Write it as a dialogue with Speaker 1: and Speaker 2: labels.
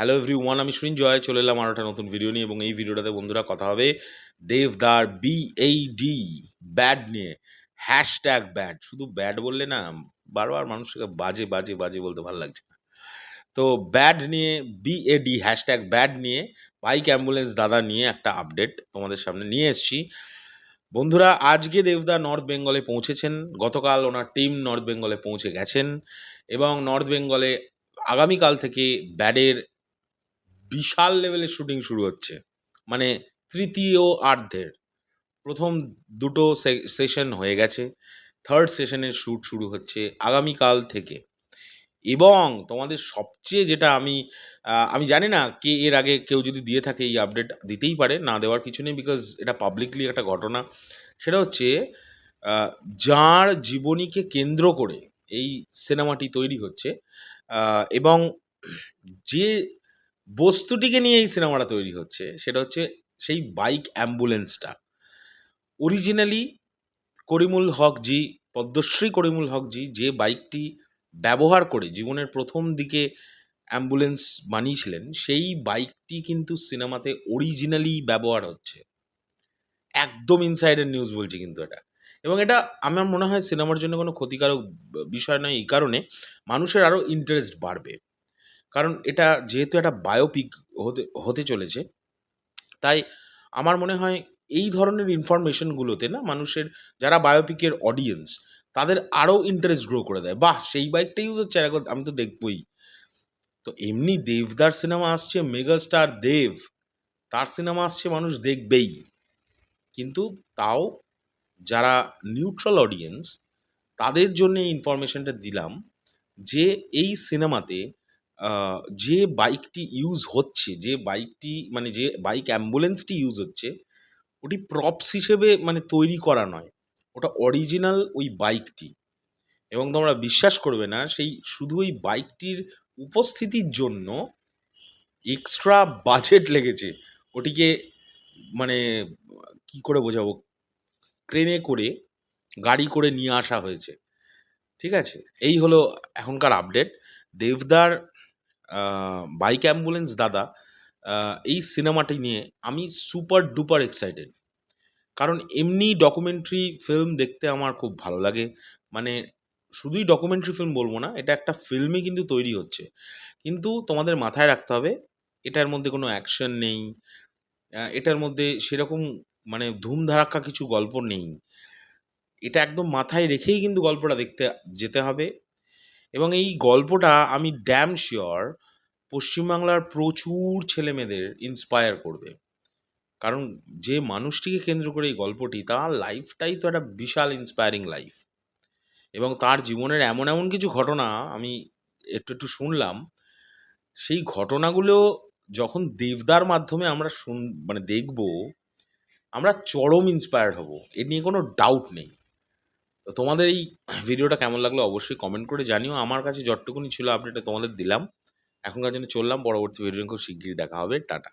Speaker 1: Hello everyone, আমি সৃঞ্জয় চলে এলাম আর একটা নতুন ভিডিও নিয়ে। এবং এই ভিডিওটাতে বন্ধুরা কথা হবে দেবদার BAD ব্যাড নিয়ে। হ্যাশট্যাগ ব্যাড, শুধু ব্যাড বললে না বারবার মানুষকে বাজে বাজে বাজে বলতে ভালো লাগছে না। তো ব্যাড নিয়ে, BAD হ্যাশট্যাগ ব্যাড নিয়ে বাইক অ্যাম্বুলেন্স দাদা নিয়ে একটা আপডেট তোমাদের সামনে নিয়ে এসেছি। বন্ধুরা, আজকে দেবদা নর্থ বেঙ্গলে পৌঁছেছেন। গতকাল ওনার টিম নর্থ বেঙ্গলে পৌঁছে গেছেন এবং নর্থ বেঙ্গলে আগামীকাল থেকে ব্যাডের বিশাল লেভেলের শুটিং শুরু হচ্ছে। মানে তৃতীয়ার্ধের প্রথম দুটো সেশন হয়ে গেছে, থার্ড সেশনের শ্যুট শুরু হচ্ছে আগামীকাল থেকে। এবং তোমাদের সবচেয়ে যেটা আমি জানি না কে এর আগে কেউ যদি দিয়ে থাকে এই আপডেট দিতেই পারে, না দেওয়ার কিছু নেই, বিকজ এটা পাবলিকলি একটা ঘটনা। সেটা হচ্ছে যার জীবনীকে কেন্দ্র করে এই সিনেমাটি তৈরি হচ্ছে, এবং যে বস্তুটিকে নিয়ে এই সিনেমাটা তৈরি হচ্ছে সেটা হচ্ছে সেই বাইক অ্যাম্বুলেন্সটা। অরিজিনালি করিমুল হক জি, পদ্মশ্রী করিমুল হক জি যে বাইকটি ব্যবহার করে জীবনের প্রথম দিকে অ্যাম্বুলেন্স বানিয়েছিলেন, সেই বাইকটি কিন্তু সিনেমাতে অরিজিনালি ব্যবহার হচ্ছে। একদম ইনসাইডের নিউজ বলছি কিন্তু এটা। এবং এটা আমার মনে হয় সিনেমার জন্য কোনো ক্ষতিকারক বিষয় নয়, এই কারণে মানুষের আরও ইন্টারেস্ট বাড়বে। কারণ এটা যেহেতু একটা বায়োপিক হতে হতে চলেছে, তাই আমার মনে হয় এই ধরনের ইনফরমেশনগুলোতে না মানুষের, যারা বায়োপিকের অডিয়েন্স, তাদের আরও ইন্টারেস্ট গ্রো করে দেয়। বাহ, সেই বাইকটা ইউজ হচ্ছে, আর এখন আমি তো দেখবই। তো এমনি দেবদার সিনেমা আসছে, মেগাস্টার দেব, তার সিনেমা আসছে, মানুষ দেখবেই। কিন্তু তাও যারা নিউট্রাল অডিয়েন্স, তাদের জন্য এই ইনফরমেশনটা দিলাম যে এই সিনেমাতে যে বাইকটি ইউজ হচ্ছে, যে বাইকটি মানে যে বাইক অ্যাম্বুলেন্সটি ইউজ হচ্ছে, ওটি প্রপস হিসেবে মানে তৈরি করা নয়, ওটা অরিজিনাল ওই বাইকটি। এবং তোমরা বিশ্বাস করবে না, সেই শুধু ওই বাইকটির উপস্থিতির জন্য এক্সট্রা বাজেট লেগেছে। ওটিকে মানে কি করে বোঝাবো, ট্রেনে করে, গাড়ি করে নিয়ে আসা হয়েছে। ঠিক আছে, এই হলো এখনকার আপডেট দেবদার বাইক অ্যাম্বুলেন্স দাদা। এই সিনেমাটি নিয়ে আমি সুপার ডুপার এক্সাইটেড। কারণ এমনি ডকুমেন্টারি ফিল্ম দেখতে আমার খুব ভালো লাগে। মানে শুধুই ডকুমেন্টারি ফিল্ম বলবো না, এটা একটা ফিল্মই কিন্তু তৈরি হচ্ছে। কিন্তু তোমাদের মাথায় রাখতে হবে, এটার মধ্যে কোনো অ্যাকশন নেই, এটার মধ্যে সেরকম মানে ধুমধারাক্কা কিছু গল্প নেই। এটা একদম মাথায় রেখেই কিন্তু গল্পটা দেখতে যেতে হবে। এবং এই গল্পটা আমি ড্যাম শিওর পশ্চিমবাংলার প্রচুর ছেলেমেয়েদের ইন্সপায়ার করবে। কারণ যে মানুষটিকে কেন্দ্র করে এই গল্পটি, তার লাইফটাই তো একটা বিশাল ইন্সপায়ারিং লাইফ। এবং তার জীবনের এমন এমন কিছু ঘটনা আমি একটু একটু শুনলাম, সেই ঘটনাগুলো যখন দেবদার মাধ্যমে আমরা মানে দেখব, আমরা চরম ইন্সপায়ার্ড হব, এ নিয়ে কোনো ডাউট নেই। তো তোমাদের এই ভিডিওটা কেমন লাগলো অবশ্যই কমেন্ট করে জানিও। আমার কাছে যতটুকুনি ছিল আপডেটটা তোমাদের দিলাম। এখনকার জন্য চললাম, পরবর্তী ভিডিও খুব শিগগিরই দেখা হবে। টাটা।